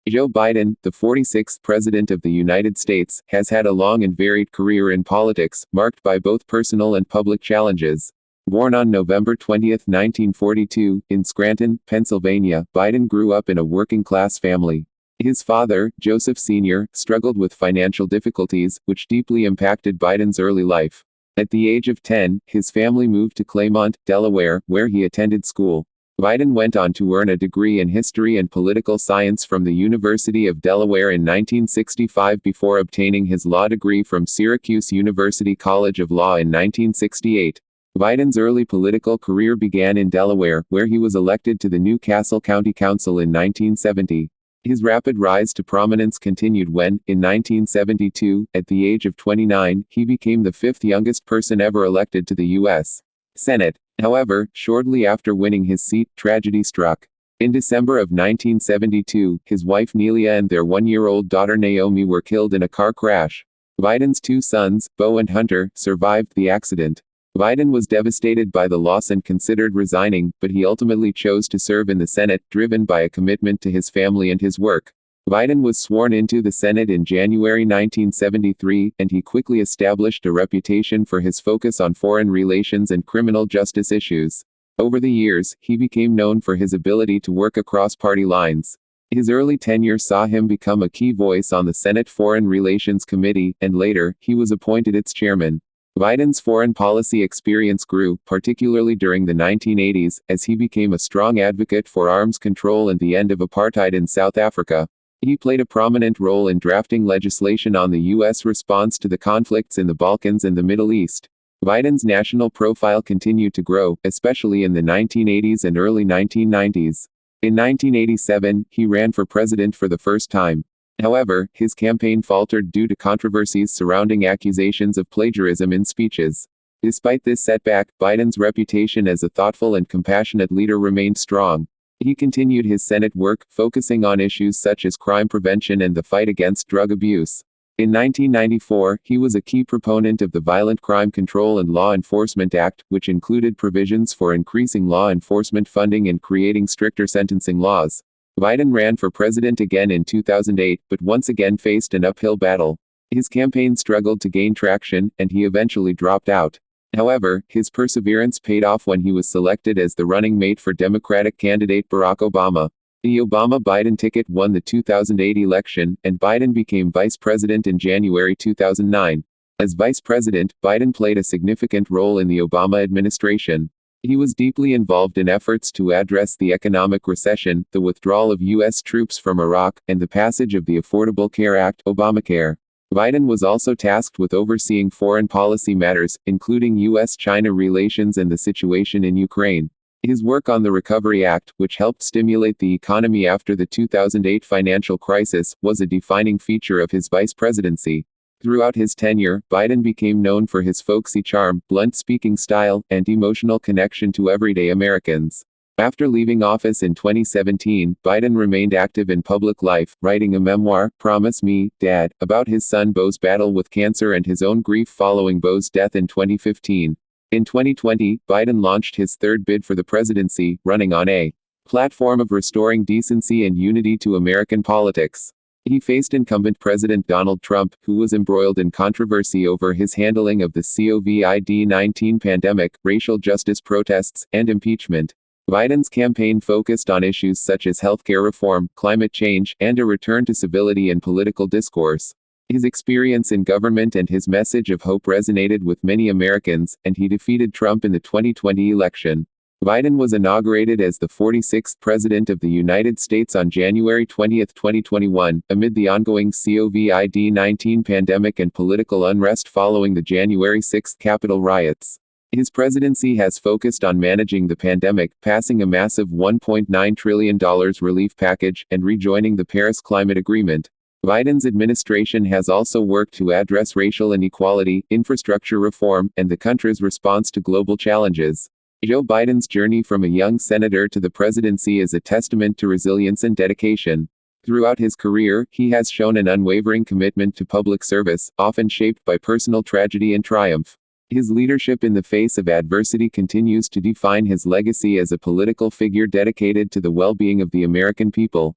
Joe Biden, the 46th President of the United States, has had a long and varied career in politics, marked by both personal and public challenges. Born on November 20, 1942, in Scranton, Pennsylvania, Biden grew up in a working-class family. His father, Joseph Sr., struggled with financial difficulties, which deeply impacted Biden's early life. At the age of 10, his family moved to Claymont, Delaware, where he attended school. Biden went on to earn a degree in history and political science from the University of Delaware in 1965 before obtaining his law degree from Syracuse University College of Law in 1968. Biden's early political career began in Delaware, where he was elected to the New Castle County Council in 1970. His rapid rise to prominence continued when, in 1972, at the age of 29, he became the fifth youngest person ever elected to the U.S. Senate. However, shortly after winning his seat, tragedy struck. In December of 1972, his wife Nelia and their one-year-old daughter Naomi were killed in a car crash. Biden's two sons, Beau and Hunter, survived the accident. Biden was devastated by the loss and considered resigning, but he ultimately chose to serve in the Senate, driven by a commitment to his family and his work. Biden was sworn into the Senate in January 1973, and he quickly established a reputation for his focus on foreign relations and criminal justice issues. Over the years, he became known for his ability to work across party lines. His early tenure saw him become a key voice on the Senate Foreign Relations Committee, and later, he was appointed its chairman. Biden's foreign policy experience grew, particularly during the 1980s, as he became a strong advocate for arms control and the end of apartheid in South Africa. He played a prominent role in drafting legislation on the U.S. response to the conflicts in the Balkans and the Middle East. Biden's national profile continued to grow, especially in the 1980s and early 1990s. In 1987, he ran for president for the first time. However, his campaign faltered due to controversies surrounding accusations of plagiarism in speeches. Despite this setback, Biden's reputation as a thoughtful and compassionate leader remained strong. He continued his Senate work, focusing on issues such as crime prevention and the fight against drug abuse. In 1994, he was a key proponent of the Violent Crime Control and Law Enforcement Act, which included provisions for increasing law enforcement funding and creating stricter sentencing laws. Biden ran for president again in 2008, but once again faced an uphill battle. His campaign struggled to gain traction, and he eventually dropped out. However, his perseverance paid off when he was selected as the running mate for Democratic candidate Barack Obama. The Obama-Biden ticket won the 2008 election, and Biden became vice president in January 2009. As vice president, Biden played a significant role in the Obama administration. He was deeply involved in efforts to address the economic recession, the withdrawal of U.S. troops from Iraq, and the passage of the Affordable Care Act, Obamacare. Biden was also tasked with overseeing foreign policy matters, including U.S.-China relations and the situation in Ukraine. His work on the Recovery Act, which helped stimulate the economy after the 2008 financial crisis, was a defining feature of his vice presidency. Throughout his tenure, Biden became known for his folksy charm, blunt speaking style, and emotional connection to everyday Americans. After leaving office in 2017, Biden remained active in public life, writing a memoir, Promise Me, Dad, about his son Beau's battle with cancer and his own grief following Beau's death in 2015. In 2020, Biden launched his third bid for the presidency, running on a platform of restoring decency and unity to American politics. He faced incumbent President Donald Trump, who was embroiled in controversy over his handling of the COVID-19 pandemic, racial justice protests, and impeachment. Biden's campaign focused on issues such as healthcare reform, climate change, and a return to civility in political discourse. His experience in government and his message of hope resonated with many Americans, and he defeated Trump in the 2020 election. Biden was inaugurated as the 46th President of the United States on January 20, 2021, amid the ongoing COVID-19 pandemic and political unrest following the January 6 Capitol riots. His presidency has focused on managing the pandemic, passing a massive $1.9 trillion relief package, and rejoining the Paris Climate Agreement. Biden's administration has also worked to address racial inequality, infrastructure reform, and the country's response to global challenges. Joe Biden's journey from a young senator to the presidency is a testament to resilience and dedication. Throughout his career, he has shown an unwavering commitment to public service, often shaped by personal tragedy and triumph. His leadership in the face of adversity continues to define his legacy as a political figure dedicated to the well-being of the American people.